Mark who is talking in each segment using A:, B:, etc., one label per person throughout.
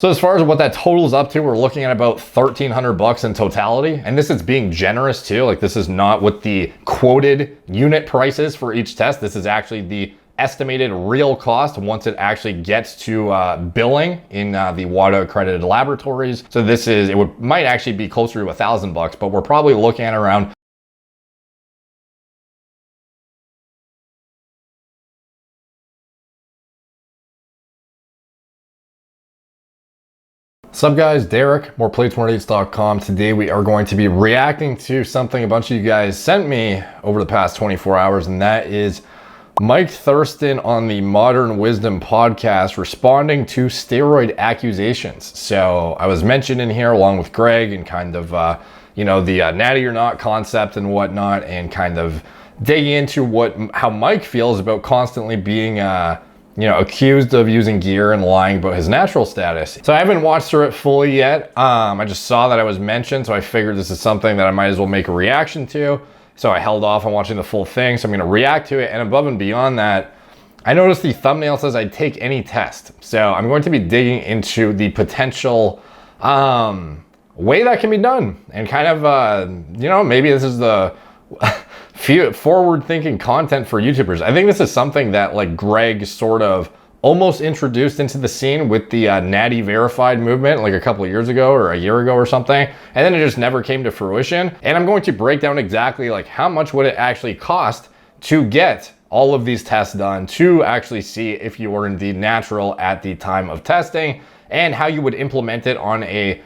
A: So as far as what that totals up to, we're looking at about $1,300 in totality. And this is being generous too. Like, this is not what the quoted unit price is for each test. This is actually the estimated real cost once it actually gets to billing in the WADA accredited laboratories. So this is, might actually be closer to $1,000, but we're probably looking at around What's up guys, Derek, moreplates.com. Today we are going to be reacting to something a bunch of you guys sent me over the past 24 hours, and that is Mike Thurston on the Modern Wisdom podcast responding to steroid accusations. So I was mentioned in here along with Greg and kind of, the Natty or not concept and whatnot, and kind of digging into how Mike feels about constantly being, accused of using gear and lying about his natural status. So I haven't watched through it fully yet. I just saw that I was mentioned, so I figured this is something that I might as well make a reaction to. So I held off on watching the full thing, so I'm gonna react to it. And above and beyond that, I noticed the thumbnail says I'd take any test. So I'm going to be digging into the potential way that can be done. And kind of, maybe this is the forward-thinking content for YouTubers. I think this is something that like Greg sort of almost introduced into the scene with the Natty verified movement like a couple of years ago or a year ago or something, and then it just never came to fruition. And I'm going to break down exactly like how much would it actually cost to get all of these tests done to actually see if you were indeed natural at the time of testing, and how you would implement it on a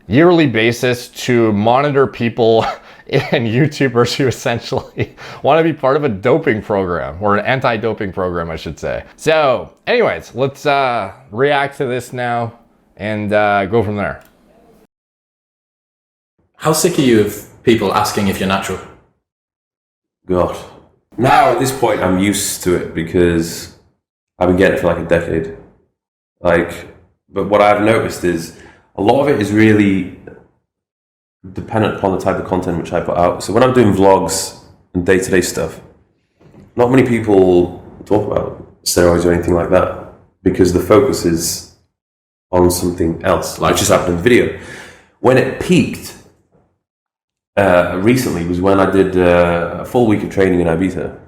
A: yearly basis to monitor people and YouTubers who essentially want to be part of a doping program, or an anti-doping program, I should say. So anyways, let's react to this now and go from there.
B: How sick are you of people asking if you're natural?
C: God. Now at this point I'm used to it because I've been getting it for like a decade. But what I've noticed is a lot of it is really dependent upon the type of content which I put out. So when I'm doing vlogs and day-to-day stuff, not many people talk about steroids or anything like that because the focus is on something else, like just happened in the video. When it peaked recently was when I did a full week of training in Ibiza.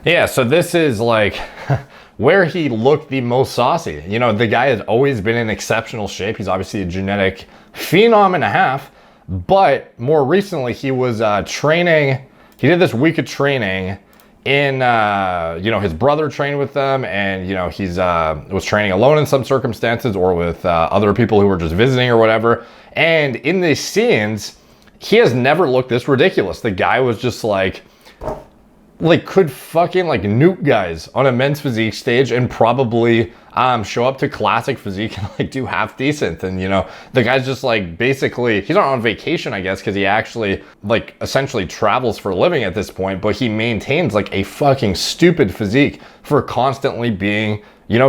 A: Yeah, so this is like where he looked the most saucy. You know, the guy has always been in exceptional shape. He's obviously a genetic phenom and a half, but more recently he was training. He did this week of training in, his brother trained with them, and, he's was training alone in some circumstances or with other people who were just visiting or whatever. And in these scenes, he has never looked this ridiculous. The guy was just like could fucking like nuke guys on a men's physique stage and probably show up to classic physique and like do half decent. And the guy's just like, basically he's not on vacation, I guess, because he actually like essentially travels for a living at this point, but he maintains like a fucking stupid physique for constantly being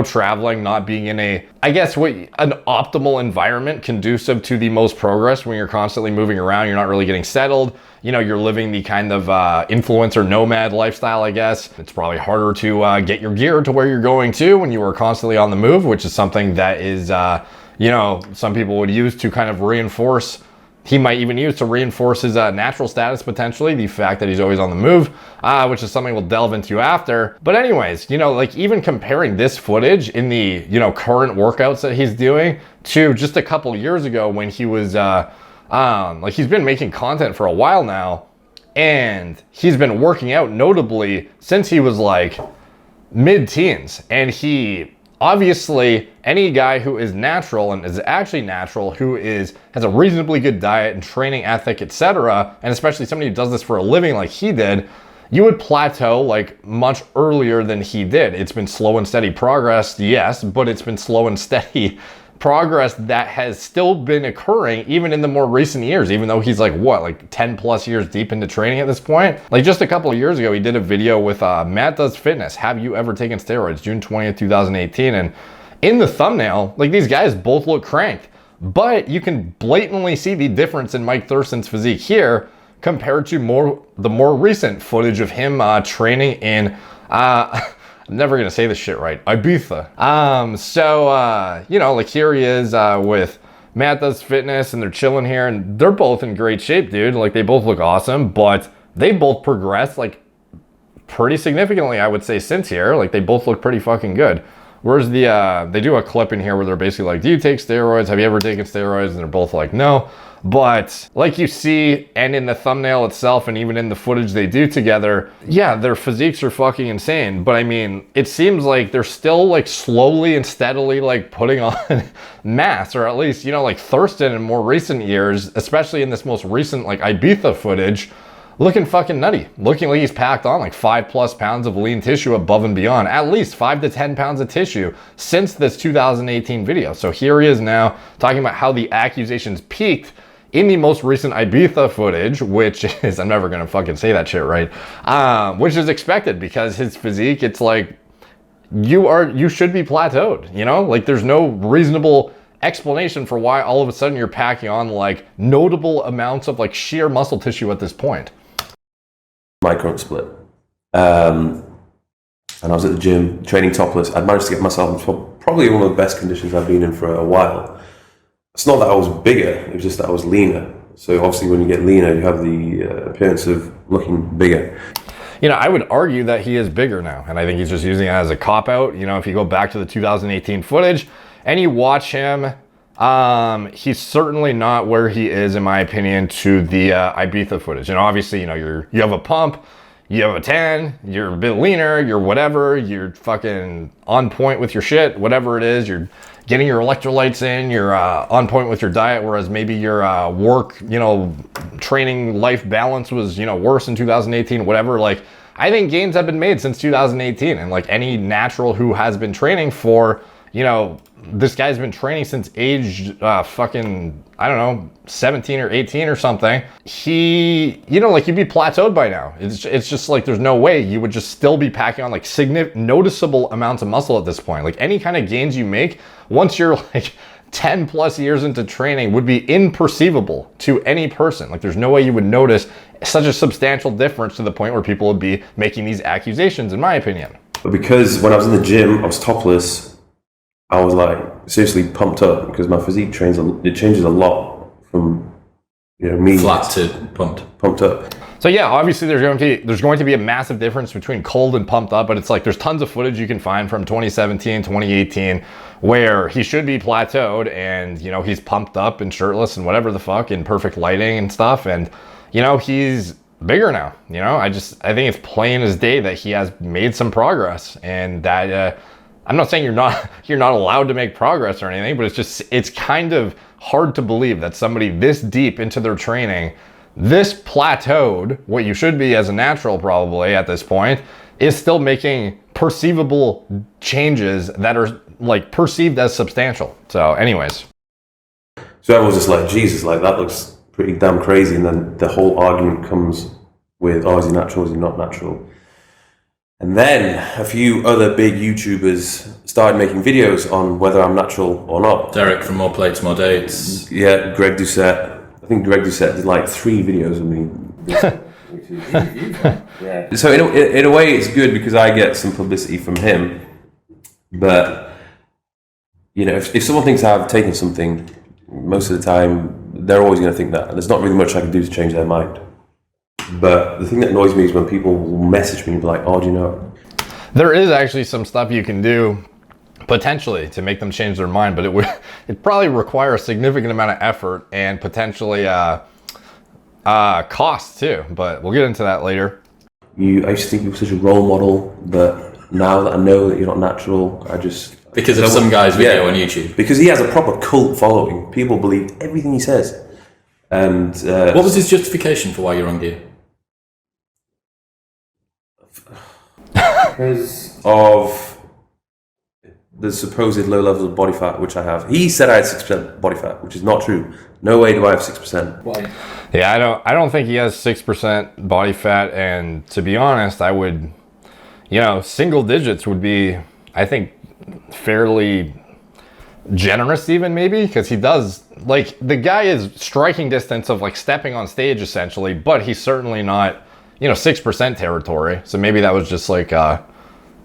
A: traveling, not being in an optimal environment conducive to the most progress. When you're constantly moving around, you're not really getting settled. You're living the kind of influencer nomad lifestyle, I guess. It's probably harder to get your gear to where you're going to when you are constantly on the move, which is something that is, some people would use to kind of reinforce. He might even use to reinforce his natural status, potentially, the fact that he's always on the move, which is something we'll delve into after. But anyways, even comparing this footage in the, current workouts that he's doing to just a couple years ago when he was, he's been making content for a while now, and he's been working out notably since he was like mid-teens. And he, obviously, any guy who is natural and is actually natural, who has a reasonably good diet and training ethic, etc., and especially somebody who does this for a living like he did, you would plateau like much earlier than he did. It's been slow and steady progress, yes, but it's been slow and steady progress that has still been occurring even in the more recent years, even though he's like 10 plus years deep into training at this point. Like just a couple of years ago, he did a video with Matt Does Fitness, Have You Ever Taken Steroids, June 20th, 2018. And in the thumbnail, like these guys both look cranked, but you can blatantly see the difference in Mike Thurston's physique here compared to the more recent footage of him training in never gonna say this shit right. Ibiza. You know, like here he is with Matt Does Fitness, and they're chilling here, and they're both in great shape, dude. Like they both look awesome, but they both progressed like pretty significantly, I would say, since here. Like they both look pretty fucking good. Whereas they do a clip in here where they're basically like, do you take steroids? Have you ever taken steroids? And they're both like, no. But like you see, and in the thumbnail itself, and even in the footage they do together, yeah, their physiques are fucking insane. But I mean, it seems like they're still like slowly and steadily like putting on mass, or at least, you know, like Thurston in more recent years, especially in this most recent like Ibiza footage, looking fucking nutty, looking like he's packed on like 5+ pounds of lean tissue above and beyond, at least 5 to 10 pounds of tissue since this 2018 video. So here he is now talking about how the accusations peaked in the most recent Ibiza footage, which is, I'm never gonna fucking say that shit right, which is expected because his physique, it's like, you should be plateaued, you know? Like there's no reasonable explanation for why all of a sudden you're packing on like notable amounts of like sheer muscle tissue at this point.
C: My current split. And I was at the gym training topless. I'd managed to get myself into probably one of the best conditions I've been in for a while. It's not that I was bigger, it was just that I was leaner. So obviously when you get leaner, you have the appearance of looking bigger.
A: You know, I would argue that he is bigger now, and I think he's just using it as a cop-out. You know, if you go back to the 2018 footage and you watch him, he's certainly not where he is, in my opinion, to the Ibiza footage. And obviously, you know, you have a pump, you have a tan, you're a bit leaner, you're whatever, you're fucking on point with your shit, whatever it is, you're getting your electrolytes in, you're on point with your diet, whereas maybe your work, you know, training life balance was, you know, worse in 2018, whatever. Like, I think gains have been made since 2018, and like any natural who has been training for, you know, this guy's been training since age fucking, I don't know, 17 or 18 or something. He, you know, like you'd be plateaued by now. It's just like there's no way you would just still be packing on like noticeable amounts of muscle at this point. Like any kind of gains you make once you're like 10+ years into training would be imperceivable to any person. Like there's no way you would notice such a substantial difference to the point where people would be making these accusations, in my opinion.
C: But because when I was in the gym, I was topless, I was like seriously pumped up because my physique changes a lot from, you know, me
B: flat to pumped
C: up.
A: So yeah, obviously there's going to be a massive difference between cold and pumped up, but it's like there's tons of footage you can find from 2017, 2018 where he should be plateaued and, you know, he's pumped up and shirtless and whatever the fuck in perfect lighting and stuff, and you know, he's bigger now. You know, I think it's plain as day that he has made some progress, and that I'm not saying you're not allowed to make progress or anything, but it's kind of hard to believe that somebody this deep into their training, this plateaued, what you should be as a natural probably at this point, is still making perceivable changes that are like perceived as substantial. So anyways.
C: So everyone's just like, Jesus, like that looks pretty damn crazy. And then the whole argument comes with, oh, is he natural, is he not natural? And then a few other big YouTubers started making videos on whether I'm natural or not.
B: Derek from More Plates, More Dates.
C: Yeah, Greg Doucette. I think Greg Doucette did like 3 videos of me. Yeah. So in a way, it's good because I get some publicity from him. But, you know, if someone thinks I've taken something, most of the time, they're always going to think that. And there's not really much I can do to change their mind. But the thing that annoys me is when people will message me and be like, oh, do you know?
A: There is actually some stuff you can do potentially to make them change their mind, but it probably require a significant amount of effort and potentially cost too. But we'll get into that later.
C: I used to think you were such a role model, but now that I know that you're not natural, I just...
B: Because of some guy's video on YouTube.
C: Because he has a proper cult following. People believe everything he says. And
B: what was his justification for why you're on gear?
C: Because of the supposed low levels of body fat, which I have. He said I had 6% body fat, which is not true. No way do I have 6%.
B: Why?
A: Yeah, I don't think he has 6% body fat, and to be honest, I would, you know, single digits would be, I think, fairly generous even maybe, because he does, like, the guy is striking distance of like stepping on stage essentially, but he's certainly not, you know, 6% territory. So maybe that was just like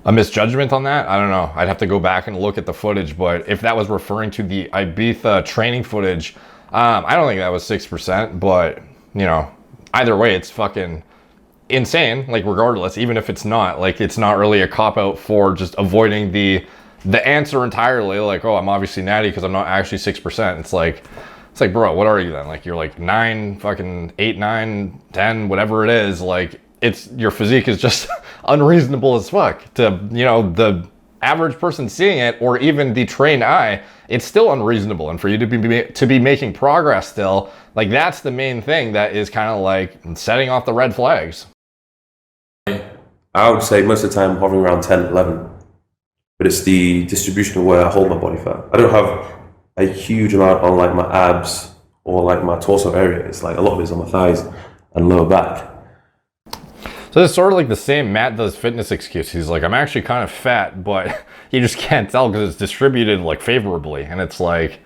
A: a misjudgment on that. I don't know. I'd have to go back and look at the footage, but if that was referring to the Ibiza training footage, I don't think that was 6%, but you know, either way, it's fucking insane. Like regardless, even if it's not, like it's not really a cop out for just avoiding the answer entirely. Like, oh, I'm obviously natty because I'm not actually 6%. It's like, bro, what are you then? Like you're like 9, fucking 8, 9, 10, whatever it is. Like it's your physique is just unreasonable as fuck to, you know, the average person seeing it or even the trained eye. It's still unreasonable, and for you to be making progress still, like that's the main thing that is kind of like setting off the red flags.
C: I would say most of the time hovering around 10, 11, but it's the distribution of where I hold my body fat. I don't have a huge amount on like my abs or like my torso area. It's like a lot of it's on my thighs and lower back.
A: So it's sort of like the same Matt does fitness excuse. He's like, I'm actually kind of fat, but you just can't tell because it's distributed like favorably. And it's like,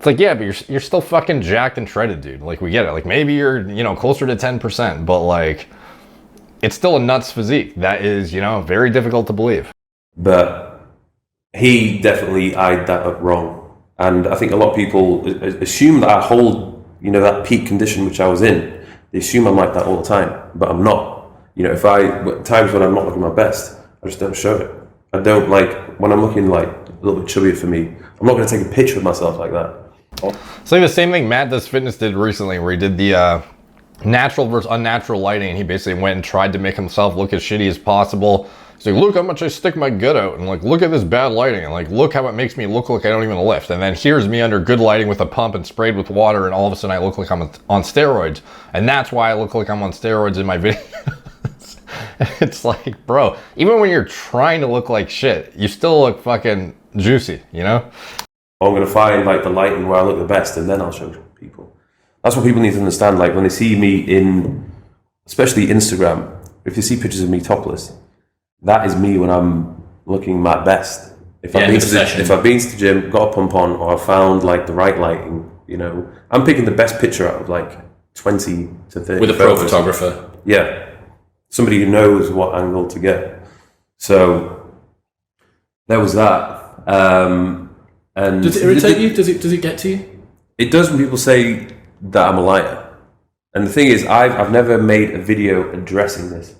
A: yeah, but you're still fucking jacked and shredded, dude. Like we get it. Like maybe you're, you know, closer to 10%, but like it's still a nuts physique. That is, you know, very difficult to believe.
C: But he definitely eyed that up wrong. And I think a lot of people assume that I hold, you know, that peak condition which I was in. They assume I'm like that all the time, but I'm not. You know, times when I'm not looking my best, I just don't show it. I don't like, when I'm looking like a little bit chubbier for me, I'm not going to take a picture of myself like that.
A: It's like the same thing Matt Does Fitness did recently, where he did the natural versus unnatural lighting, and he basically went and tried to make himself look as shitty as possible. He's like, look how much I stick my gut out, and like, look at this bad lighting, and like, look how it makes me look like I don't even lift. And then here's me under good lighting with a pump and sprayed with water, and all of a sudden I look like I'm on steroids. And that's why I look like I'm on steroids in my video. It's like, bro, even when you're trying to look like shit, you still look fucking juicy, you know?
C: I'm going to find like the lighting where I look the best, and then I'll show people. That's what people need to understand. Like when they see me in, especially Instagram, if they see pictures of me topless, that is me when I'm looking my best. If I've been to the gym, got a pump on, or I found like the right lighting, you know, I'm picking the best picture out of like 20 to 30.
B: With a pro photographer.
C: Yeah. Somebody who knows what angle to get. So there was that. And
B: does it irritate you? Does it get to you?
C: It does when people say that I'm a liar. And the thing is, I've never made a video addressing this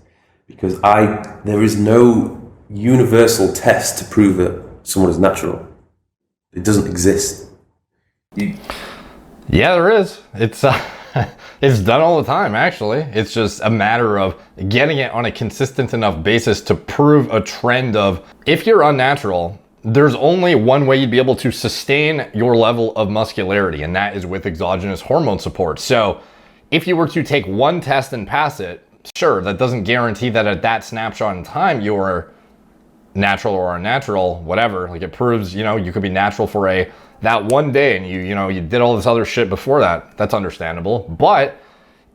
C: because there is no universal test to prove that someone is natural. It doesn't exist.
A: Yeah, there is. It's it's done all the time, actually. It's just a matter of getting it on a consistent enough basis to prove a trend of, if you're unnatural, there's only one way you'd be able to sustain your level of muscularity, and that is with exogenous hormone support. So if you were to take one test and pass it, sure, that doesn't guarantee that at that snapshot in time you're natural or unnatural, whatever. Like it proves, you know, you could be natural for that one day and you did all this other shit before that. That's understandable. But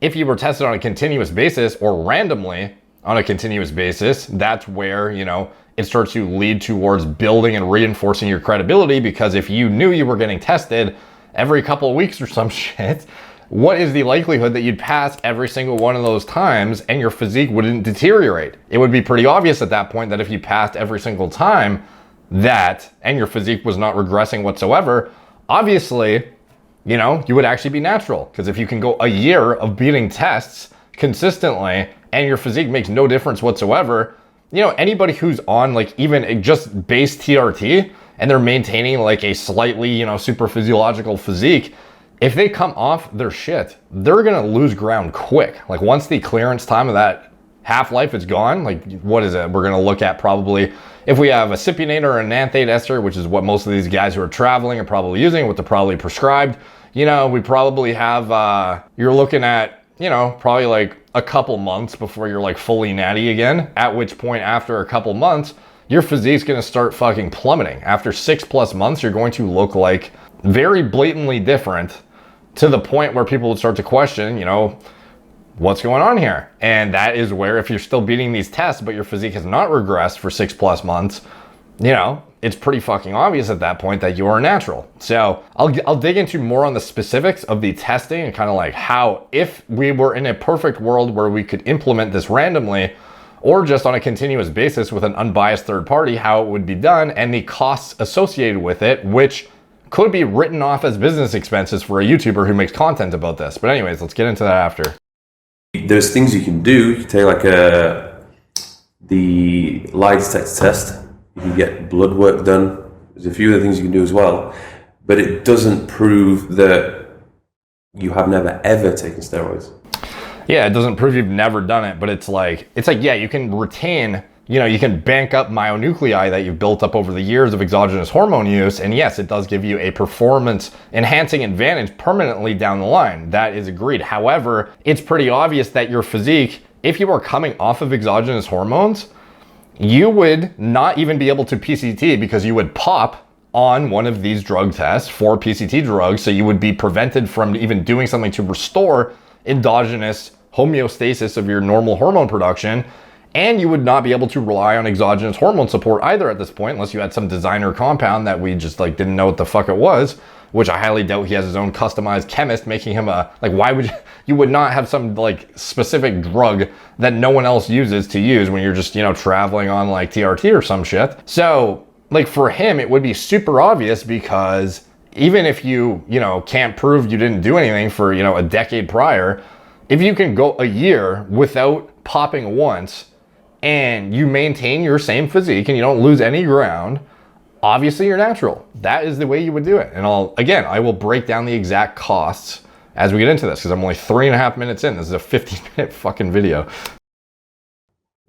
A: if you were tested on a continuous basis or randomly on a continuous basis, that's where, you know, it starts to lead towards building and reinforcing your credibility, because if you knew you were getting tested every couple of weeks or some shit, what is the likelihood that you'd pass every single one of those times and your physique wouldn't deteriorate? It would be pretty obvious at that point that if you passed every single time and your physique was not regressing whatsoever, obviously, you know, you would actually be natural. Because if you can go a year of beating tests consistently and your physique makes no difference whatsoever, you know, anybody who's on like even just base TRT and they're maintaining like a slightly, you know, super physiological physique, if they come off their shit, they're gonna lose ground quick. Like once the clearance time of that half-life is gone, like what is it? We're gonna look at probably, if we have a cypionate or a nanthate ester, which is what most of these guys who are traveling are probably using, what they're probably prescribed, you know, we probably have, you're looking at, you know, probably like a couple months before you're like fully natty again, at which point after a couple months, your physique's gonna start fucking plummeting. After 6+ months, you're going to look like very blatantly different, to the point where people would start to question, you know, what's going on here? And that is where, if you're still beating these tests, but your physique has not regressed for 6+ months, you know, it's pretty fucking obvious at that point that you are natural. So I'll dig into more on the specifics of the testing and kind of like how, if we were in a perfect world where we could implement this randomly, or just on a continuous basis with an unbiased third party, how it would be done and the costs associated with it, which could be written off as business expenses for a YouTuber who makes content about this. But anyways, let's get into that after.
C: There's things you can do. You can take like the lie detector test. You can get blood work done. There's a few other things you can do as well, but it doesn't prove that you have never ever taken steroids.
A: Yeah, it doesn't prove you've never done it, but it's like, yeah, you can retain, you can bank up myonuclei that you've built up over the years of exogenous hormone use. And yes, it does give you a performance enhancing advantage permanently down the line. That is agreed. However, it's pretty obvious that your physique, if you are coming off of exogenous hormones, you would not even be able to PCT because you would pop on one of these drug tests for PCT drugs. So you would be prevented from even doing something to restore endogenous homeostasis of your normal hormone production. And you would not be able to rely on exogenous hormone support either at this point, unless you had some designer compound that we just like didn't know what the fuck it was, which I highly doubt he has his own customized chemist making him why would you would not have some like specific drug that no one else uses to use when you're just, traveling on like TRT or some shit. So like for him, it would be super obvious because even if you can't prove you didn't do anything for, a decade prior, if you can go a year without popping once and you maintain your same physique and you don't lose any ground, obviously you're natural. That is the way you would do it. And I will break down the exact costs as we get into this because I'm only 3.5 minutes in. This is a 15-minute fucking video.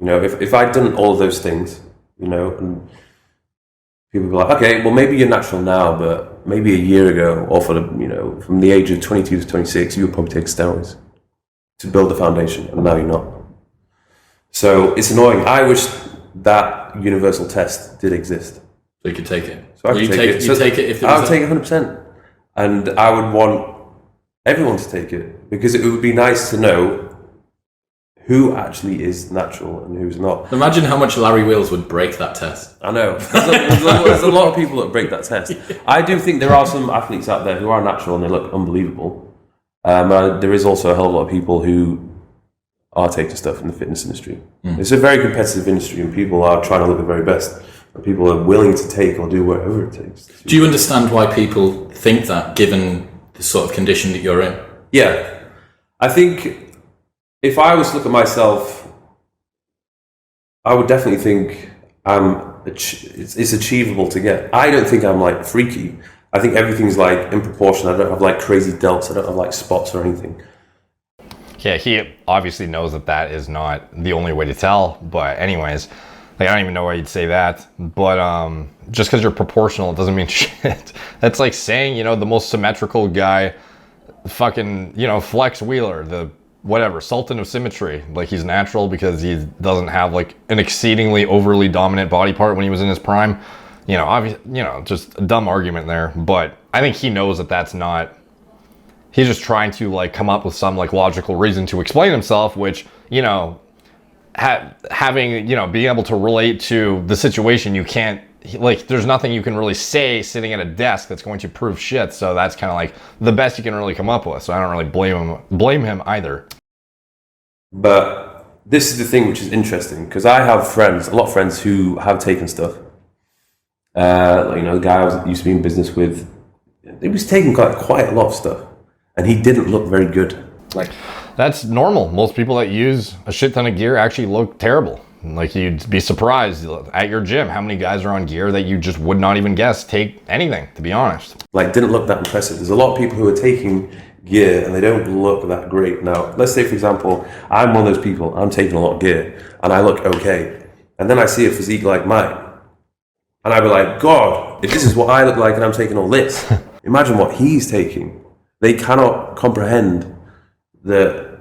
C: If I'd done all those things, and people would be like, okay, well maybe you're natural now, but maybe a year ago, or from the age of 22 to 26, you would probably take steroids to build the foundation, and now you're not. So it's annoying. I wish that universal test did exist.
B: So you could take it.
C: So I could take it.
B: You take it if
C: I would take it 100%. And I would want everyone to take it because it would be nice to know who actually is natural and who's not.
B: Imagine how much Larry Wheels would break that test.
C: I know. There's a lot of people that break that test. I do think there are some athletes out there who are natural and they look unbelievable. There is also a hell of a lot of people who are taking stuff in the fitness industry. It's a very competitive industry and people are trying to look the very best. And people are willing to take or do whatever it takes.
B: Do you understand why people think that, given the sort of condition that you're in?
C: Yeah. I think if I was to look at myself, I would definitely think it's achievable to get. I don't think I'm like freaky. I think everything's like in proportion. I don't have like crazy delts. I don't have like spots or anything.
A: Yeah, he obviously knows that is not the only way to tell. But anyways, I don't even know why you'd say that. But just because you're proportional, it doesn't mean shit. That's like saying, the most symmetrical guy, fucking, Flex Wheeler, the whatever, Sultan of Symmetry. Like he's natural because he doesn't have like an exceedingly overly dominant body part when he was in his prime. Just a dumb argument there. But I think he knows that's not. He's just trying to like come up with some like logical reason to explain himself, which, having, being able to relate to the situation, you can't, like, there's nothing you can really say sitting at a desk that's going to prove shit. So that's kind of like the best you can really come up with. So I don't really blame him either.
C: But this is the thing which is interesting because I have a lot of friends who have taken stuff. The guy I used to be in business with, he was taking quite a lot of stuff. And he didn't look very good.
A: That's normal. Most people that use a shit ton of gear actually look terrible. Like you'd be surprised at your gym how many guys are on gear that you just would not even guess take anything, to be honest.
C: Didn't look that impressive. There's a lot of people who are taking gear and they don't look that great. Now, let's say for example, I'm one of those people, I'm taking a lot of gear and I look okay. And then I see a physique like mine. And I'd be like, God, if this is what I look like and I'm taking all this, imagine what he's taking. They cannot comprehend that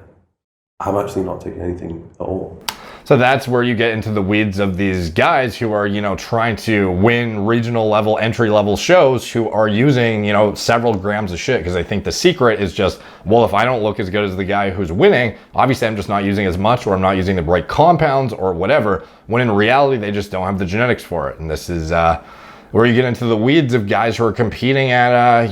C: I'm actually not taking anything at all.
A: So that's where you get into the weeds of these guys who are, trying to win regional level, entry level shows who are using, several grams of shit because they think the secret is just, well, if I don't look as good as the guy who's winning, obviously I'm just not using as much or I'm not using the right compounds or whatever, when in reality they just don't have the genetics for it. And this is where you get into the weeds of guys who are competing at,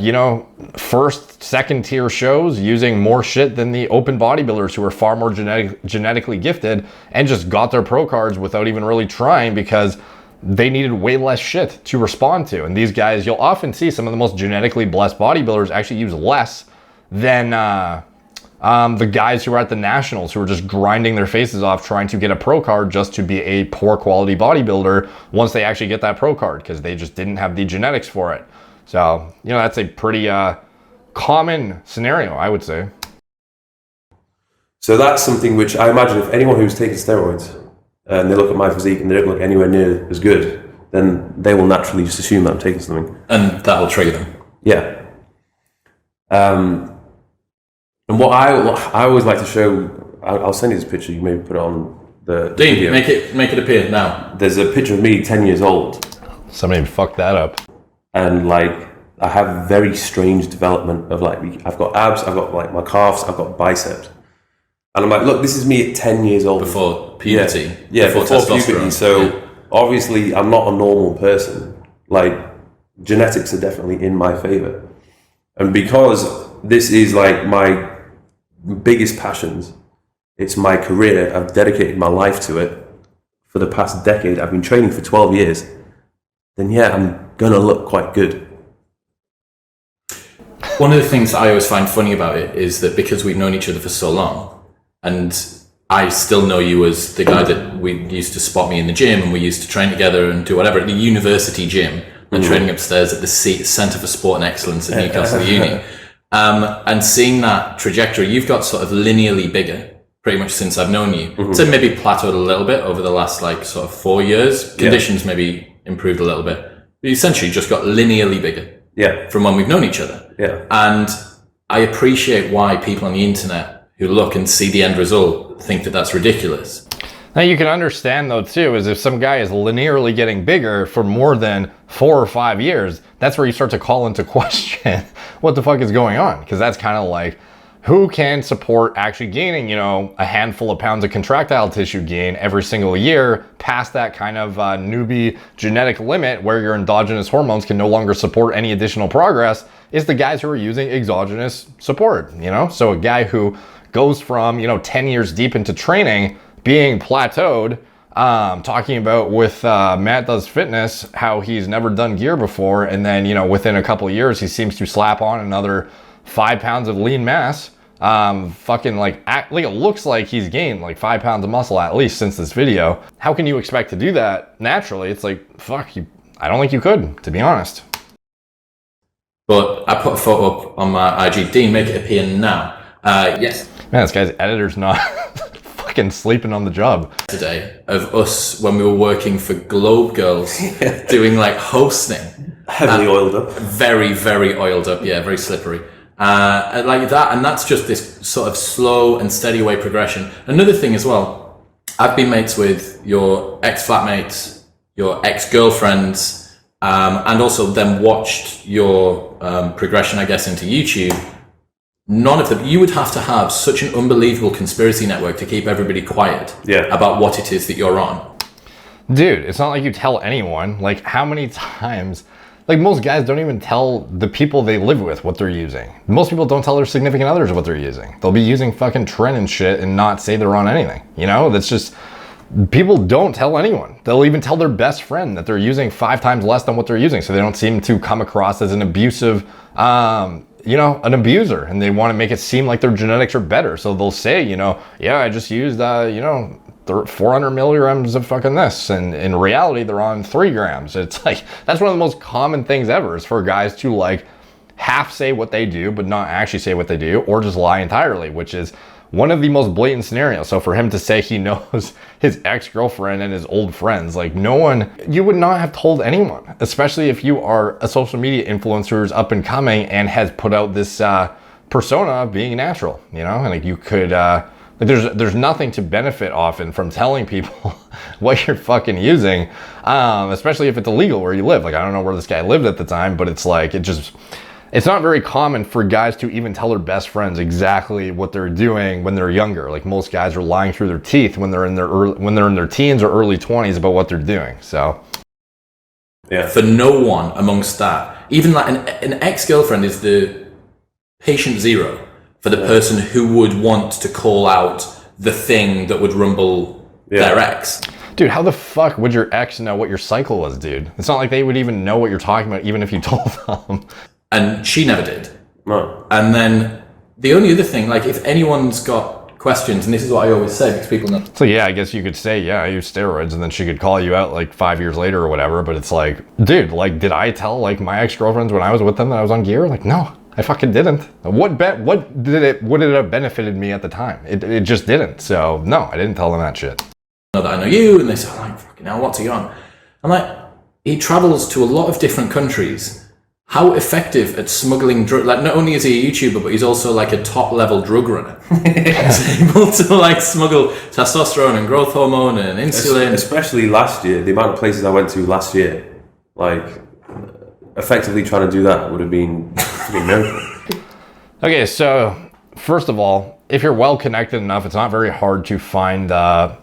A: first, second tier shows using more shit than the open bodybuilders who are far more genetically gifted and just got their pro cards without even really trying because they needed way less shit to respond to. And these guys, you'll often see some of the most genetically blessed bodybuilders actually use less than the guys who are at the nationals who are just grinding their faces off trying to get a pro card just to be a poor quality bodybuilder once they actually get that pro card because they just didn't have the genetics for it. So, you know, that's a pretty common scenario, I would say.
C: So that's something which I imagine if anyone who's taken steroids and they look at my physique and they don't look anywhere near as good, then they will naturally just assume that I'm taking something.
B: And that will trigger them.
C: Yeah. And what I always like to show, I'll send you this picture, you maybe put it on the
B: Dean,
C: video.
B: make it appear now.
C: There's a picture of me 10 years old.
A: Somebody fucked that up.
C: And like, I have very strange development of like, I've got abs, I've got like my calves, I've got biceps. And I'm like, look, this is me at 10 years old.
B: Before puberty.
C: Yeah, before puberty. So obviously I'm not a normal person. Like, genetics are definitely in my favor. And because this is like my biggest passions, it's my career, I've dedicated my life to it for the past decade, I've been training for 12 years, then yeah, I'm gonna look quite good.
B: One of the things that I always find funny about it is that because we've known each other for so long, and I still know you as the guy that we used to spot me in the gym and we used to train together and do whatever at the university gym and training upstairs at the Centre for Sport and Excellence at Newcastle Uni. And seeing that trajectory, you've got sort of linearly bigger pretty much since I've known you. So maybe plateaued a little bit over the last like sort of 4 years. Conditions maybe improved a little bit. But you essentially just got linearly bigger from when we've known each other. And I appreciate why people on the internet who look and see the end result think that that's ridiculous.
A: Now you can understand though too, is if some guy is linearly getting bigger for more than 4 or 5 years, that's where you start to call into question what the fuck is going on. Because that's kind of like, who can support actually gaining, you know, a handful of pounds of contractile tissue gain every single year past that kind of newbie genetic limit where your endogenous hormones can no longer support any additional progress is the guys who are using exogenous support, you know? So a guy who goes from, you know, 10 years deep into training, being plateaued, talking about with Matt Does Fitness, how he's never done gear before. And then, you know, within a couple of years, he seems to slap on another 5 pounds of lean mass. Fucking like it looks like he's gained like 5 pounds of muscle at least since this video. How can you expect to do that naturally? It's like, fuck you. I don't think you could, to be honest.
B: But I put a photo up on my IG. Dean, make it appear now. Yes.
A: Man, this guy's editor's not fucking sleeping on the job.
B: Today of us when we were working for Globe Girls, doing like hosting.
C: Heavily oiled up.
B: Very, very oiled up. Yeah, very slippery. Like that, and that's just this sort of slow and steady way progression. Another thing as well, I've been mates with your ex-flatmates, your ex-girlfriends, and also then watched your progression, I guess, into YouTube. None of them, you would have to have such an unbelievable conspiracy network to keep everybody quiet about what it is that you're on.
A: Dude, it's not like you tell anyone. Like, how many times, like most guys don't even tell the people they live with what they're using. Most people don't tell their significant others what they're using. They'll be using fucking Tren and shit and not say they're on anything. You know, that's just, people don't tell anyone. They'll even tell their best friend that they're using 5 times less than what they're using, so they don't seem to come across as an abusive, you know, an abuser, and they want to make it seem like their genetics are better. So they'll say, you know, yeah, I just used, you know, 400 milligrams of fucking this, and in reality they're on 3 grams. It's like, that's one of the most common things ever, is for guys to like half say what they do but not actually say what they do, or just lie entirely, which is one of the most blatant scenarios. So for him to say he knows his ex-girlfriend and his old friends, like no one, you would not have told anyone, especially if you are a social media influencer who's up and coming and has put out this persona of being natural, you know, and like you could, like there's nothing to benefit often from telling people what you're fucking using, especially if it's illegal where you live. Like, I don't know where this guy lived at the time, but it's like, it's not very common for guys to even tell their best friends exactly what they're doing when they're younger. Like most guys are lying through their teeth when they're in their teens or early 20s about what they're doing. So
C: yeah,
B: for no one amongst that, even like an ex-girlfriend is the patient zero for the person who would want to call out the thing that would rumble their ex.
A: Dude, how the fuck would your ex know what your cycle was, dude? It's not like they would even know what you're talking about, even if you told them.
B: And she never did.
C: No.
B: And then the only other thing, like if anyone's got questions, and this is what I always say because people know.
A: So yeah, I guess you could say, yeah, I use steroids, and then she could call you out like 5 years later or whatever. But it's like, dude, like, did I tell like my ex-girlfriends when I was with them that I was on gear? Like, no, I fucking didn't. Would it have benefited me at the time? It just didn't. So no, I didn't tell them that shit.
B: Know that I know you, and they say, like, fucking hell, what's he on? I'm like, he travels to a lot of different countries. How effective at smuggling drug? Like, not only is he a YouTuber, but he's also like a top level drug runner. He's able to like smuggle testosterone and growth hormone and insulin.
C: Especially last year, the amount of places I went to last year, like effectively trying to do that would have been a miracle.
A: Okay, so first of all, if you're well connected enough, it's not very hard to find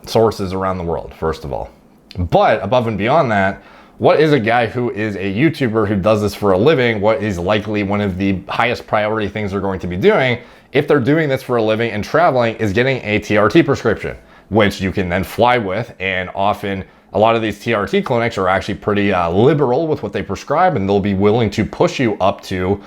A: sources around the world, first of all. But above and beyond that, what is a guy who is a YouTuber who does this for a living? What is likely one of the highest priority things they're going to be doing if they're doing this for a living and traveling is getting a TRT prescription, which you can then fly with. And often a lot of these TRT clinics are actually pretty liberal with what they prescribe, and they'll be willing to push you up to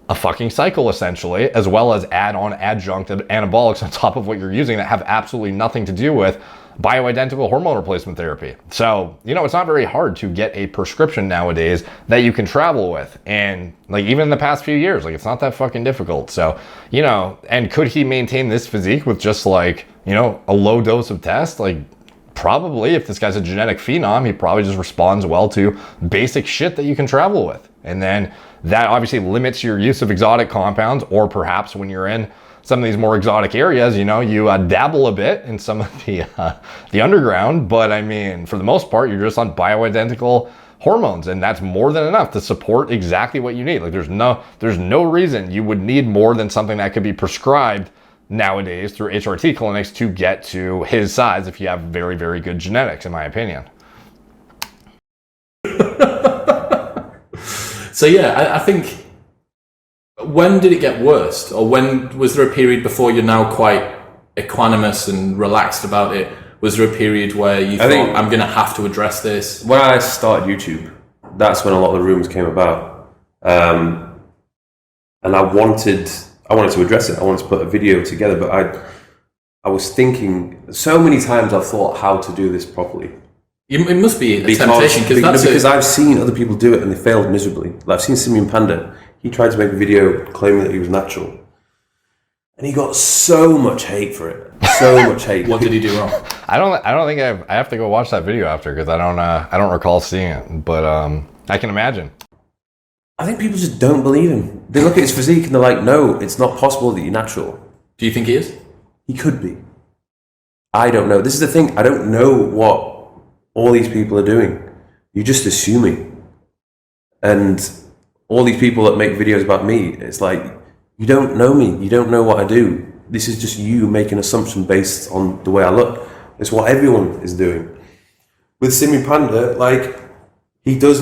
A: a fucking cycle essentially, as well as add on adjunct anabolics on top of what you're using that have absolutely nothing to do with bioidentical hormone replacement therapy. So, you know, it's not very hard to get a prescription nowadays that you can travel with. And like even in the past few years, like it's not that fucking difficult. So, you know, and could he maintain this physique with just like, you know, a low dose of test? Like probably, if this guy's a genetic phenom, he probably just responds well to basic shit that you can travel with. And then that obviously limits your use of exotic compounds, or perhaps when you're in some of these more exotic areas, you know, you dabble a bit in some of the underground, but I mean, for the most part, you're just on bioidentical hormones, and that's more than enough to support exactly what you need. Like there's no reason you would need more than something that could be prescribed nowadays through HRT clinics to get to his size if you have very, very good genetics, in my opinion.
B: So yeah, I think, when did it get worse? Or when was there a period before you're now quite equanimous and relaxed about it? Was there a period where you thought, I'm going to have to address this?
C: When I started YouTube, that's when a lot of the rumors came about. And I wanted to address it. I wanted to put a video together, but I was thinking, so many times I've thought how to do this properly.
B: It must be a temptation,
C: because I've seen other people do it and they failed miserably. Like I've seen Simeon Panda. He tried to make a video claiming that he was natural, and he got so much hate for it. So much hate.
B: What did he do wrong?
A: I don't think I have to go watch that video after, because I don't recall seeing it, but I can imagine.
C: I think people just don't believe him. They look at his physique and they're like, no, it's not possible that you're natural.
B: Do you think he is?
C: He could be. I don't know. This is the thing. I don't know what all these people are doing. You're just assuming. And all these people that make videos about me, it's like, you don't know me. You don't know what I do. This is just you making an assumption based on the way I look. It's what everyone is doing. With Simeon Panda, like, he looks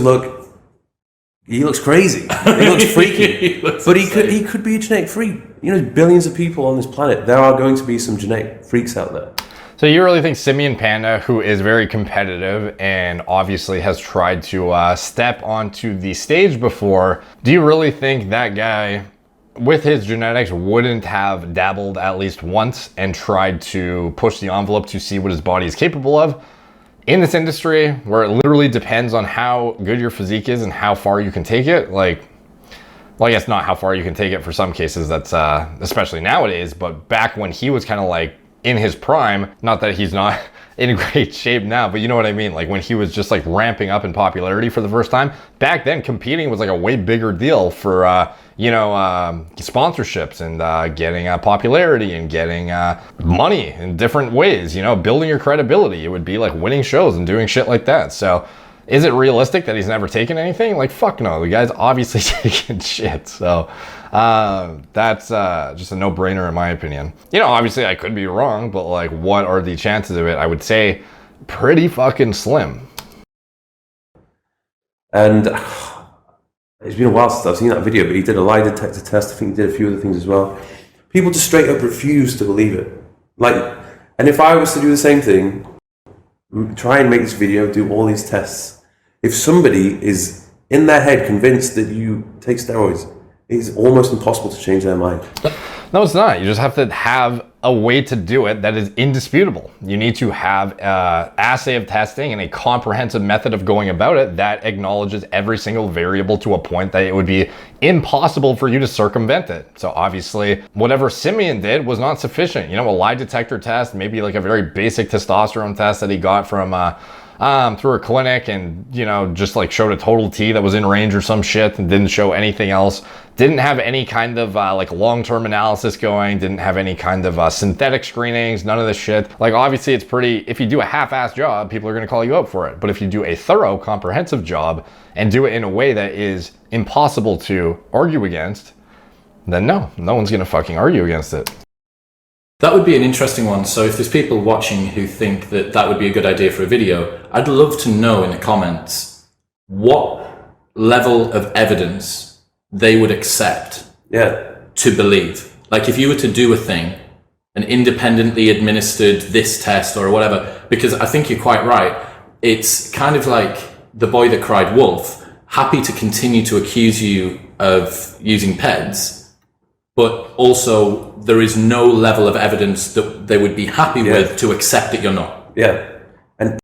C: crazy. He looks freaky. He could be a genetic freak. You know, there's billions of people on this planet. There are going to be some genetic freaks out there.
A: So you really think Simeon Panda, who is very competitive and obviously has tried to step onto the stage before, do you really think that guy with his genetics wouldn't have dabbled at least once and tried to push the envelope to see what his body is capable of in this industry where it literally depends on how good your physique is and how far you can take it? Like, well, I guess not how far you can take it for some cases, that's especially nowadays, but back when he was kind of like in his prime, not that he's not in great shape now, but you know what I mean? Like when he was just like ramping up in popularity for the first time, back then competing was like a way bigger deal for, sponsorships and getting popularity and getting money in different ways, you know, building your credibility. It would be like winning shows and doing shit like that. So is it realistic that he's never taken anything? Like, fuck no, the guy's obviously taking shit. So that's just a no-brainer in my opinion. You know, obviously I could be wrong, but like, what are the chances of it? I would say pretty fucking slim.
C: And It's been a while since I've seen that video, but he did a lie detector test. I think he did a few other things as well. People just straight up refuse to believe it. Like, and if I was to do the same thing, try and make this video, do all these tests, if somebody is in their head convinced that you take steroids, it's almost impossible to change their mind.
A: No, it's not. You just have to have a way to do it that is indisputable. You need to have an assay of testing and a comprehensive method of going about it that acknowledges every single variable to a point that it would be impossible for you to circumvent it. So obviously, whatever Simeon did was not sufficient. You know, a lie detector test, maybe like a very basic testosterone test that he got from through a clinic, and you know, just like showed a total T that was in range or some shit and didn't show anything else. Didn't have any kind of like long-term analysis going, didn't have any kind of synthetic screenings, none of this shit. Like obviously it's pretty, if you do a half-assed job, people are gonna call you out for it. But if you do a thorough, comprehensive job and do it in a way that is impossible to argue against, then no one's gonna fucking argue against it.
B: That would be an interesting one. So if there's people watching who think that that would be a good idea for a video, I'd love to know in the comments what level of evidence they would accept to believe. Like if you were to do a thing, an independently administered this test or whatever, because I think you're quite right. It's kind of like the boy that cried wolf, happy to continue to accuse you of using PEDs, but also there is no level of evidence that they would be happy with to accept that you're not.
C: And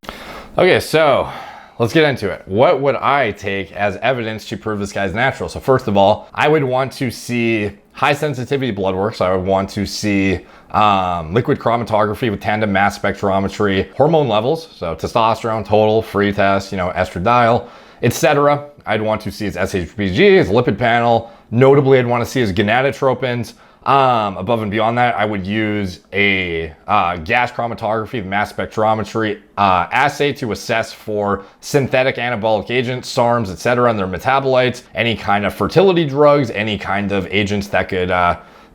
A: okay, so let's get into it. What would I take as evidence to prove this guy's natural? So first of all, I would want to see high sensitivity blood work. So I would want to see liquid chromatography with tandem mass spectrometry, hormone levels, so testosterone, total, free test, you know, estradiol, etc. I'd want to see his SHBG, his lipid panel. Notably, I'd want to see his gonadotropins. Above and beyond that, I would use a gas chromatography, mass spectrometry assay to assess for synthetic anabolic agents, SARMs, etc., and their metabolites, any kind of fertility drugs, any kind of agents that could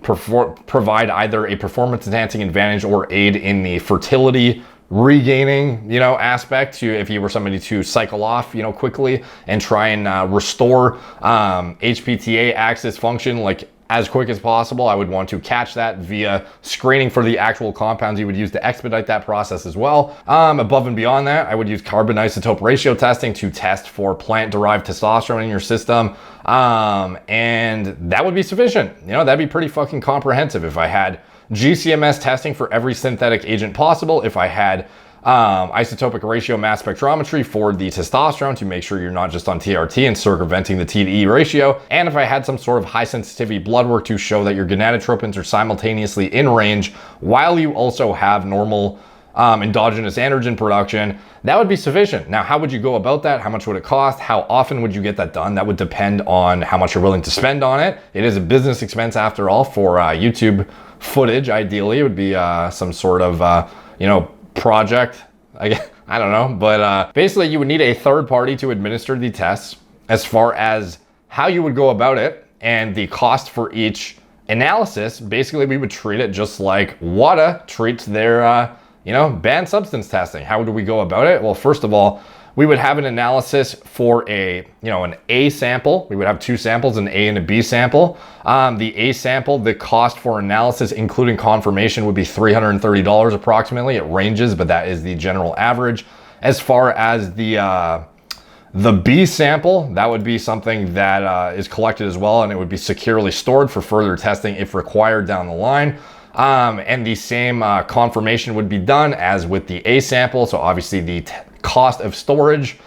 A: provide either a performance enhancing advantage or aid in the fertility regaining, you know, aspect to if you were somebody to cycle off, you know, quickly and try and restore HPTA axis function like as quick as possible. I would want to catch that via screening for the actual compounds you would use to expedite that process as well. Above and beyond that, I would use carbon isotope ratio testing to test for plant-derived testosterone in your system. And that would be sufficient. You know, that'd be pretty fucking comprehensive if I had GCMS testing for every synthetic agent possible, if I had isotopic ratio mass spectrometry for the testosterone to make sure you're not just on TRT and circumventing the T to E ratio, and if I had some sort of high sensitivity blood work to show that your gonadotropins are simultaneously in range while you also have normal endogenous androgen production, that would be sufficient. Now, how would you go about that? How much would it cost? How often would you get that done? That would depend on how much you're willing to spend on it. It is a business expense after all. For YouTube footage, ideally, it would be some sort of, you know, project. I don't know, but basically you would need a third party to administer the tests. As far as how you would go about it and the cost for each analysis, basically we would treat it just like WADA treats their, you know, banned substance testing. How would we go about it? Well, first of all, we would have an analysis for a, you know, an A sample. We would have two samples, an A and a B sample. The A sample, the cost for analysis, including confirmation, would be $330 approximately. It ranges, but that is the general average. As far as the B sample, that would be something that is collected as well, and it would be securely stored for further testing if required down the line. And the same confirmation would be done as with the A sample. So obviously the cost of storage,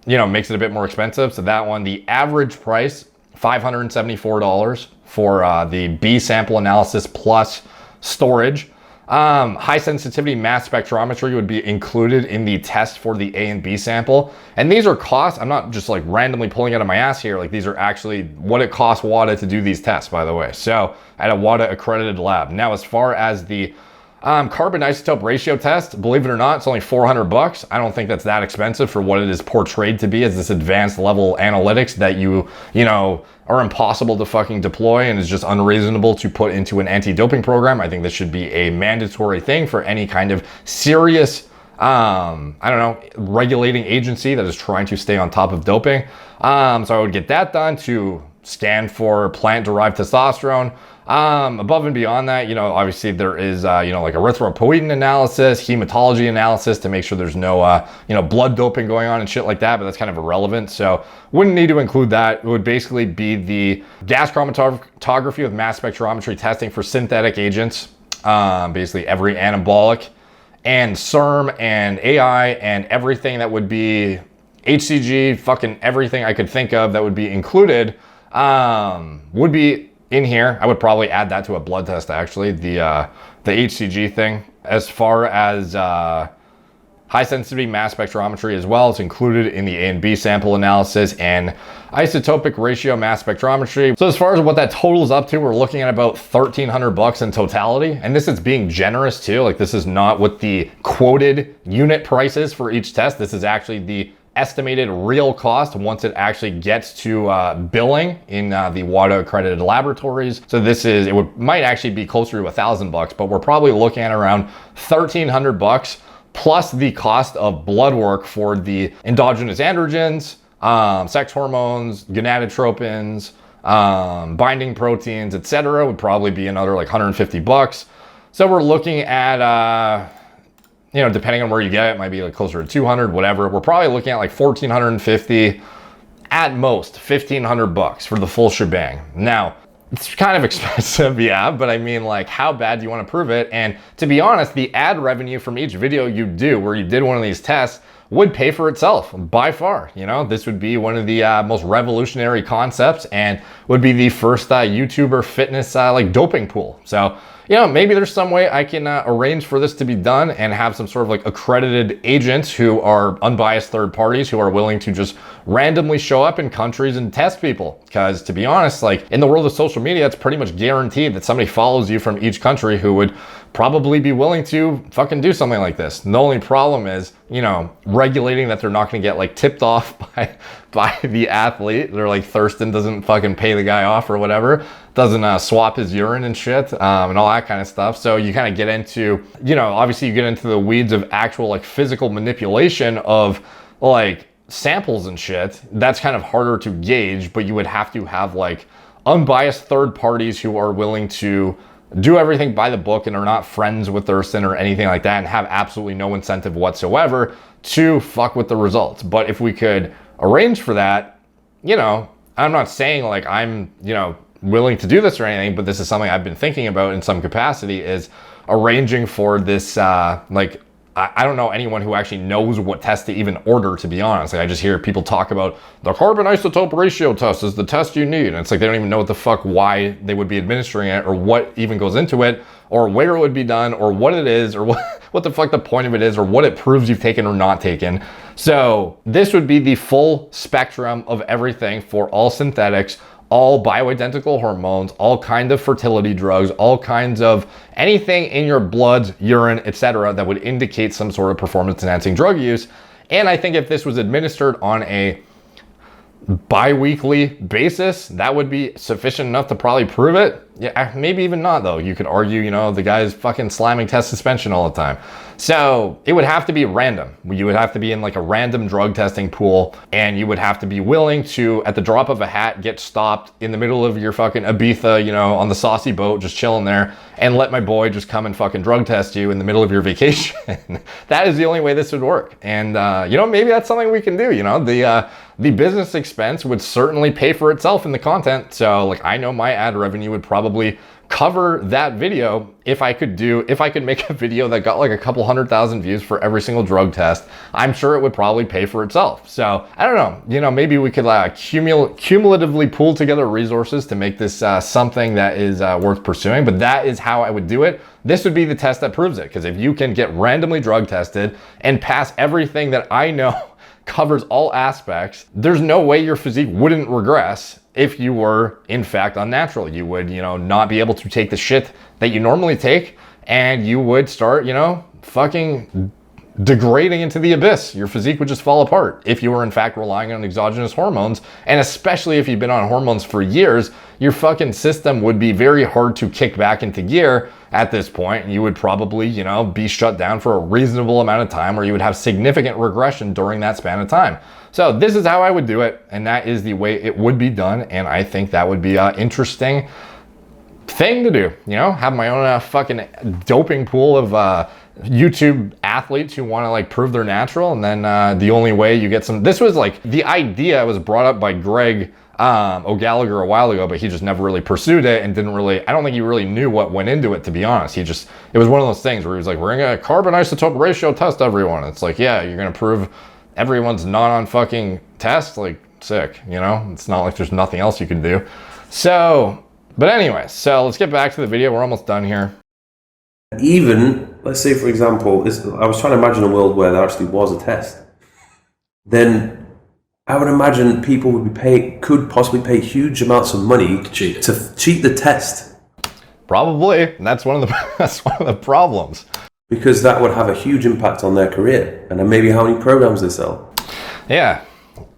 A: you know, makes it a bit more expensive. So that one, the average price, $574 for the B sample analysis plus storage. High sensitivity mass spectrometry would be included in the test for the A and B sample. And these are costs. I'm not just like randomly pulling out of my ass here. Like these are actually what it costs WADA to do these tests, by the way. So at a WADA accredited lab. Now, as far as the carbon isotope ratio test, believe it or not, it's only $400. I don't think that's that expensive for what it is portrayed to be as this advanced level analytics that you know, are impossible to fucking deploy and is just unreasonable to put into an anti-doping program. I think this should be a mandatory thing for any kind of serious I don't know, regulating agency that is trying to stay on top of doping. So I would get that done to scan for plant-derived testosterone. Above and beyond that, obviously there is, like erythropoietin analysis, hematology analysis to make sure there's no, blood doping going on and shit like that, but that's kind of irrelevant. So wouldn't need to include that. It would basically be the gas chromatography with mass spectrometry testing for synthetic agents, basically every anabolic and SERM and AI and everything that would be HCG, fucking everything I could think of that would be included, would be in here. I would probably add that to a blood test, actually, the HCG thing. As far as high sensitivity mass spectrometry as well, it's included in the A and B sample analysis and isotopic ratio mass spectrometry. So as far as what that totals up to, we're looking at about $1,300 in totality. And this is being generous too. Like, this is not what the quoted unit price is for each test. This is actually the estimated real cost once it actually gets to billing in the WADA accredited laboratories. So might actually be closer to $1,000, but we're probably looking at around $1,300 plus the cost of blood work for the endogenous androgens, sex hormones, gonadotropins, binding proteins, etc. would probably be another like $150. So we're looking at depending on where you get it, might be like closer to 200, whatever. We're probably looking at like 1,450, at most $1,500 for the full shebang. Now, it's kind of expensive, yeah, but I mean, like, how bad do you want to prove it? And to be honest, the ad revenue from each video you do where you did one of these tests would pay for itself by far. This would be one of the most revolutionary concepts and would be the first YouTuber fitness like doping pool. So maybe there's some way I can arrange for this to be done and have some sort of like accredited agents who are unbiased third parties who are willing to just randomly show up in countries and test people. Because to be honest, like in the world of social media, it's pretty much guaranteed that somebody follows you from each country who would probably be willing to fucking do something like this. And the only problem is, regulating that they're not going to get like tipped off by the athlete. They're like Thurston doesn't fucking pay the guy off or whatever, doesn't swap his urine and shit, and all that kind of stuff. So you kind of get into, obviously you get into the weeds of actual like physical manipulation of like samples and shit. That's kind of harder to gauge, but you would have to have like unbiased third parties who are willing to do everything by the book and are not friends with Thurston or anything like that and have absolutely no incentive whatsoever to fuck with the results. But if we could arrange for that, I'm not saying like I'm, willing to do this or anything, but this is something I've been thinking about in some capacity, is arranging for this, I don't know anyone who actually knows what test to even order, to be honest. Like, I just hear people talk about the carbon isotope ratio test is the test you need. And it's like, they don't even know what the fuck, why they would be administering it or what even goes into it or where it would be done or what it is or what the fuck the point of it is or what it proves you've taken or not taken. So this would be the full spectrum of everything for all synthetics, all bioidentical hormones, all kinds of fertility drugs, all kinds of anything in your blood, urine, etc. that would indicate some sort of performance enhancing drug use. And I think if this was administered on a bi-weekly basis, that would be sufficient enough to probably prove it. Yeah, maybe even not though. You could argue, the guy's fucking slamming test suspension all the time. So it would have to be random. You would have to be in like a random drug testing pool, and you would have to be willing to, at the drop of a hat, get stopped in the middle of your fucking Ibiza, on the saucy boat, just chilling there, and let my boy just come and fucking drug test you in the middle of your vacation. That is the only way this would work. And, maybe that's something we can do, the business expense would certainly pay for itself in the content. So like, I know my ad revenue would probably cover that video if I could make a video that got like a couple 100,000 views for every single drug test. I'm sure it would probably pay for itself. So I don't know, maybe we could cumulatively pool together resources to make this something that is worth pursuing, but that is how I would do it. This would be the test that proves it, because if you can get randomly drug tested and pass everything that I know covers all aspects, there's no way your physique wouldn't regress if you were in fact unnatural. You would, not be able to take the shit that you normally take, and you would start, fucking degrading into the abyss. Your physique would just fall apart if you were in fact relying on exogenous hormones. And especially if you've been on hormones for years, your fucking system would be very hard to kick back into gear at this point. You would probably, you know, be shut down for a reasonable amount of time, or you would have significant regression during that span of time. So this is how I would do it, and that is the way it would be done. And I think that would be an interesting thing to do, you know, have my own fucking doping pool of YouTube athletes who want to like prove they're natural. And then the only way you get some, this was like, the idea was brought up by Greg O'Gallagher a while ago, but he just never really pursued it and didn't really, I don't think he really knew what went into it, to be honest. He just, it was one of those things where he was like, we're gonna carbon isotope ratio test everyone. It's like, yeah, you're gonna prove everyone's not on fucking test, like sick, you know? It's not like there's nothing else you can do. So, but anyway, so let's get back to the video. We're almost done here.
C: Even, let's say for example, I was trying to imagine a world where there actually was a test. Then I would imagine people could possibly pay huge amounts of money to cheat the test.
A: Probably. That's one of the problems.
C: Because that would have a huge impact on their career and then maybe how many programs they sell.
A: Yeah,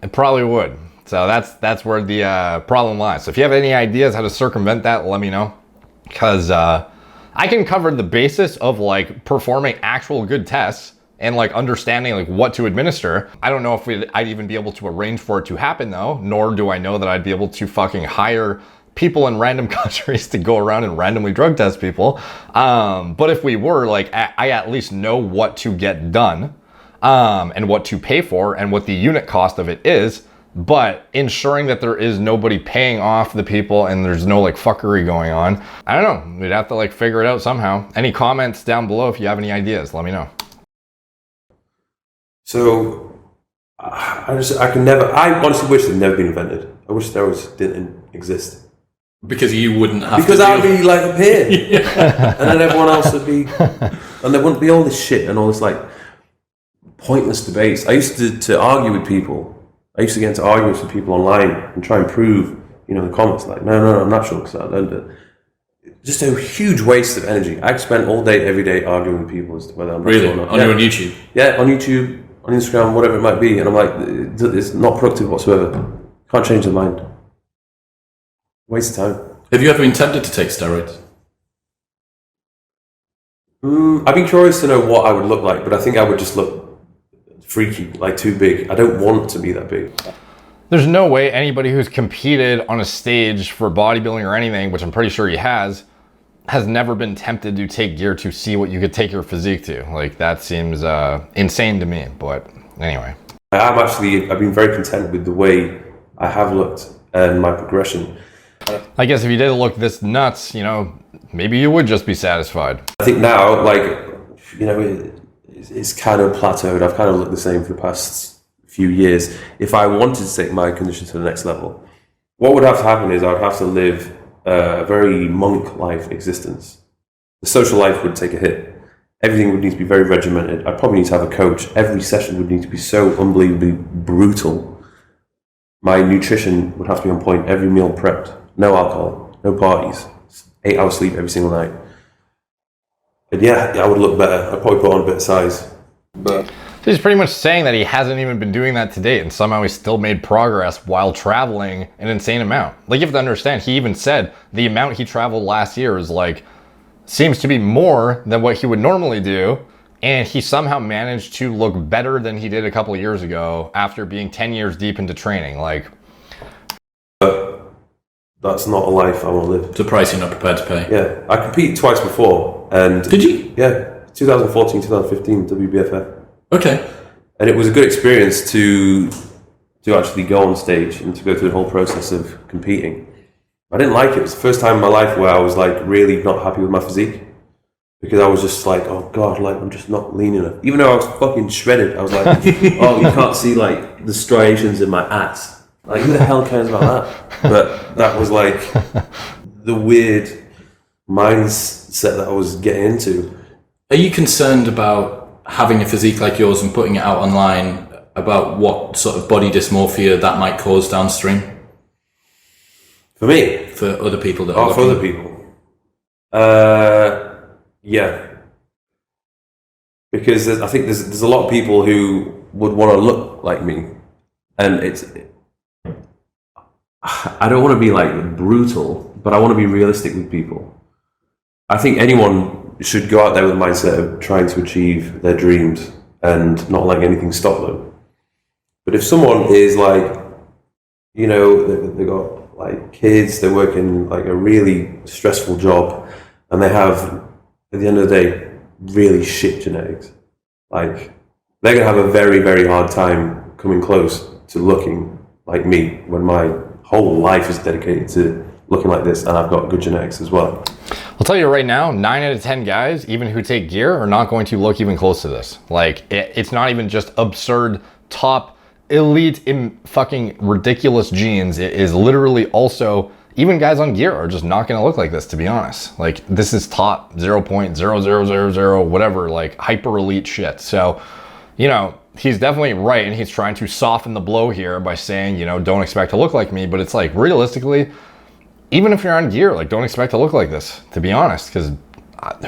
A: it probably would. So that's where the problem lies. So if you have any ideas how to circumvent that, let me know. Because I can cover the basis of like performing actual good tests and like understanding like what to administer. I don't know if I'd even be able to arrange for it to happen though, nor do I know that I'd be able to fucking hire people in random countries to go around and randomly drug test people. But if we were, like, I at least know what to get done and what to pay for and what the unit cost of it is. But ensuring that there is nobody paying off the people and there's no like fuckery going on. I don't know. We'd have to like figure it out somehow. Any comments down below if you have any ideas, let me know.
C: So I honestly wish they'd never been invented. I wish steroids didn't exist.
B: Because you wouldn't have
C: because
B: to
C: I'd be like up here. Yeah. And then everyone else would be, and there wouldn't be all this shit and all this like pointless debates. I used to argue with people. I used to get into arguments with people online and try and prove, you know, in the comments, like, no, I'm natural because I learned it. Just a huge waste of energy. I spent all day, every day arguing with people as to whether I'm natural or not.
B: On your YouTube?
C: Yeah, on YouTube, on Instagram, whatever it might be. And I'm like, it's not productive whatsoever. Can't change their mind. Waste of time.
B: Have you ever been tempted to take steroids?
C: I've been curious to know what I would look like, but I think I would just look freaky, like too big. I don't want to be that big.
A: There's no way anybody who's competed on a stage for bodybuilding or anything, which I'm pretty sure he has never been tempted to take gear to see what you could take your physique to. Like, that seems insane to me, but anyway.
C: I've been very content with the way I have looked and my progression.
A: I guess if you did look this nuts, you know, maybe you would just be satisfied.
C: I think now, like, you know, it's kind of plateaued. I've kind of looked the same for the past few years. If I wanted to take my condition to the next level, what would have to happen is I would have to live a very monk-like existence. The social life would take a hit. Everything would need to be very regimented. I'd probably need to have a coach. Every session would need to be so unbelievably brutal. My nutrition would have to be on point. Every meal prepped. No alcohol. No parties. 8 hours sleep every single night. And yeah, I would look better. I'd probably put on a bit of size. But
A: so he's pretty much saying that he hasn't even been doing that to date, and somehow he still made progress while traveling an insane amount. Like, you have to understand, he even said the amount he traveled last year is like, seems to be more than what he would normally do, and he somehow managed to look better than he did a couple of years ago after being 10 years deep into training. Like,
C: that's not a life I want to live.
B: It's a price you're not prepared to pay.
C: Yeah, I competed twice before, and
B: did you?
C: Yeah, 2014, 2015 WBFF.
B: Okay.
C: And it was a good experience to actually go on stage and to go through the whole process of competing. I didn't like it. It was the first time in my life where I was like really not happy with my physique, because I was just like, oh god, like I'm just not lean enough. Even though I was fucking shredded, I was like, oh, you can't see like the striations in my ass. Like, who the hell cares about that? But that was like the weird mindset that I was getting into.
B: Are you concerned about having a physique like yours and putting it out online, about what sort of body dysmorphia that might cause downstream?
C: For me?
B: For other people that
C: are for other people. Yeah. because I think there's a lot of people who would want to look like me, and I don't want to be like brutal, but I want to be realistic with people. I think anyone should go out there with the mindset of trying to achieve their dreams and not letting anything stop them. But if someone is like, you know, they got like kids, they're working like a really stressful job, and they have, at the end of the day, really shit genetics, like they're gonna have a very, very hard time coming close to looking like me when my whole life is dedicated to looking like this, and I've got good genetics as well.
A: I'll tell you right now, 9 out of 10 guys, even who take gear, are not going to look even close to this. Like, it's not even just absurd, top, elite, fucking ridiculous genes. It is literally also, even guys on gear are just not going to look like this, to be honest. Like, this is top 0.0000 whatever, like hyper elite shit. So, you know, he's definitely right, and he's trying to soften the blow here by saying, you know, don't expect to look like me. But it's like, realistically, even if you're on gear, like, don't expect to look like this, to be honest, because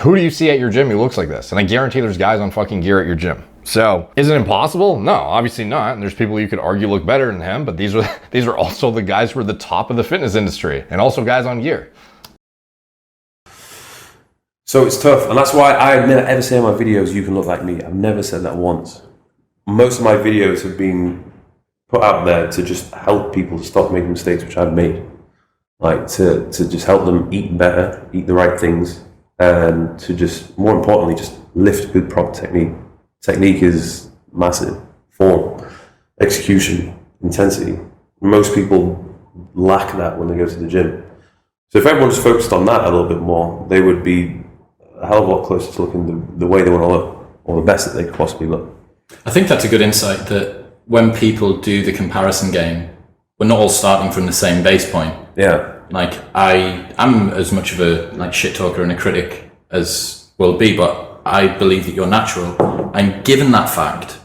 A: who do you see at your gym who looks like this? And I guarantee there's guys on fucking gear at your gym. So is it impossible? No, obviously not. And there's people you could argue look better than him, but these are also the guys who are the top of the fitness industry, and also guys on gear.
C: So it's tough, and that's why I never ever say in my videos, you can look like me. I've never said that once. Most of my videos have been put out there to just help people to stop making mistakes which I've made. Like to just help them eat better, eat the right things, and to just, more importantly, just lift with proper technique. Technique is massive. Form, execution, intensity. Most people lack that when they go to the gym. So if everyone just focused on that a little bit more, they would be a hell of a lot closer to looking the way they want to look, or the best that they could possibly look.
B: I think that's a good insight, that when people do the comparison game, we're not all starting from the same base point.
C: Yeah.
B: Like, I'm as much of a like shit talker and a critic as will be, but I believe that you're natural. And given that fact,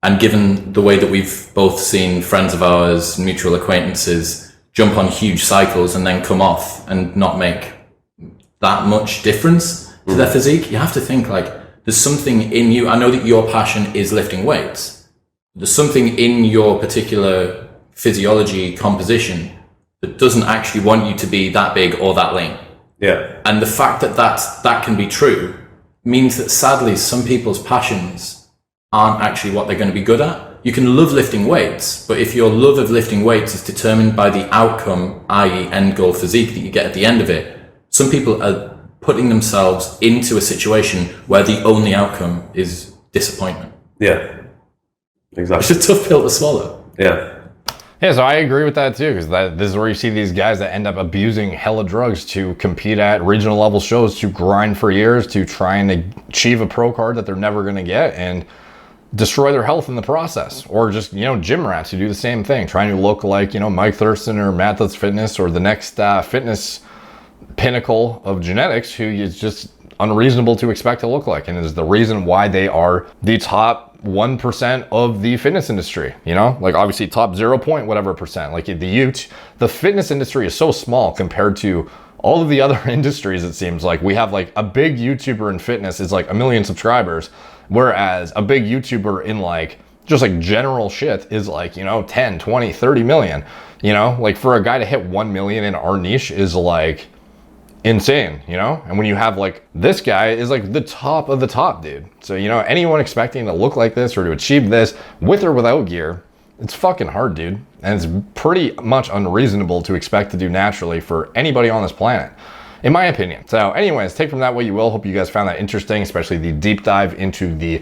B: and given the way that we've both seen friends of ours, mutual acquaintances, jump on huge cycles and then come off and not make that much difference to their physique, you have to think, like, there's something in you. I know that your passion is lifting weights. There's something in your particular physiology composition that doesn't actually want you to be that big or that lean.
C: Yeah.
B: And the fact that that can be true means that, sadly, some people's passions aren't actually what they're going to be good at. You can love lifting weights, but if your love of lifting weights is determined by the outcome, i.e. end goal physique that you get at the end of it, some people are putting themselves into a situation where the only outcome is disappointment.
C: Yeah. Exactly.
B: It's a tough pill to swallow.
C: Yeah.
A: Yeah, so I agree with that too, because this is where you see these guys that end up abusing hella drugs to compete at regional level shows, to grind for years, to try and achieve a pro card that they're never going to get, and destroy their health in the process. Or just, you know, gym rats who do the same thing, trying to look like, you know, Mike Thurston or Matt That's Fitness, or the next fitness pinnacle of genetics, who is just unreasonable to expect to look like, and is the reason why they are the top 1% of the fitness industry. You know, like, obviously top 0 point whatever percent. Like, the fitness industry is so small compared to all of the other industries. It seems like we have, like, a big YouTuber in fitness is like 1 million subscribers, whereas a big YouTuber in, like, just like general shit is like, you know, 10, 20, 30 million. You know, like, for a guy to hit 1 million in our niche is like insane, you know? And when you have, like, this guy is like the top of the top, dude. So, you know, anyone expecting to look like this or to achieve this with or without gear, it's fucking hard, dude. And it's pretty much unreasonable to expect to do naturally for anybody on this planet, in my opinion. So anyways, take from that what you will. Hope you guys found that interesting, especially the deep dive into the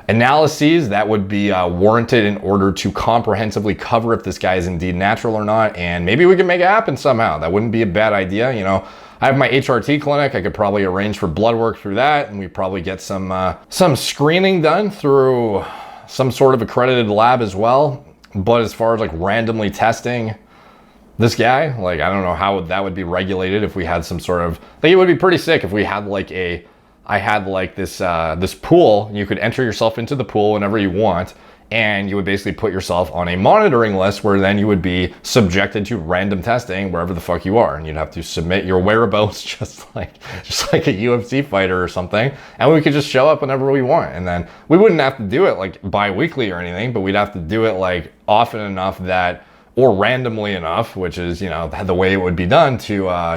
A: analyses that would be warranted in order to comprehensively cover if this guy is indeed natural or not. And maybe we can make it happen somehow. That wouldn't be a bad idea, you know. I have my HRT clinic. I could probably arrange for blood work through that, and we probably get some screening done through some sort of accredited lab as well. But as far as, like, randomly testing this guy, like, I don't know how that would be regulated if we had some sort of, I think it would be pretty sick if we had like this pool. You could enter yourself into the pool whenever you want, and you would basically put yourself on a monitoring list where then you would be subjected to random testing wherever the fuck you are, and you'd have to submit your whereabouts just like a UFC fighter or something, and we could just show up whenever we want. And then we wouldn't have to do it like bi-weekly or anything, but we'd have to do it like often enough that, or randomly enough, which is, you know, the way it would be done to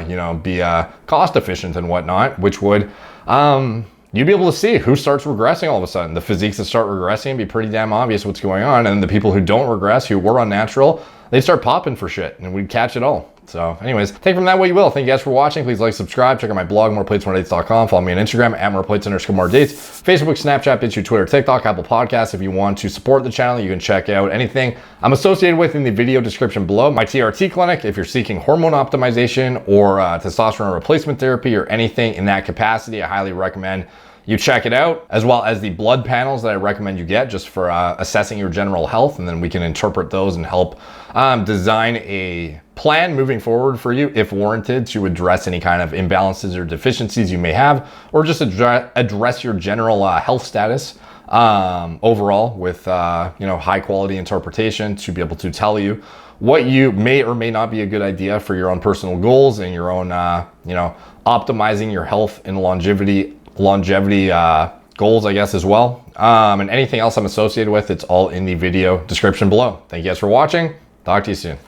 A: you know, be cost efficient and whatnot, which would you'd be able to see who starts regressing all of a sudden. The physiques that start regressing, it'd be pretty damn obvious what's going on. And the people who don't regress, who were unnatural, they'd start popping for shit and we'd catch it all. So anyways, take from that what you will. Thank you guys for watching. Please like, subscribe, check out my blog, moreplates.com. Follow me on Instagram at moreplates_moredates. Facebook, Snapchat, BitChute, Twitter, TikTok, Apple Podcasts. If you want to support the channel, you can check out anything I'm associated with in the video description below. My TRT clinic, if you're seeking hormone optimization or testosterone replacement therapy or anything in that capacity, I highly recommend you check it out, as well as the blood panels that I recommend you get just for assessing your general health, and then we can interpret those and help design a plan moving forward for you, if warranted, to address any kind of imbalances or deficiencies you may have, or just address your general health status overall with you know, high quality interpretation to be able to tell you what you may or may not be a good idea for your own personal goals and your own you know, optimizing your health and longevity goals, I guess, as well. And anything else I'm associated with, it's all in the video description below. Thank you guys for watching. Talk to you soon.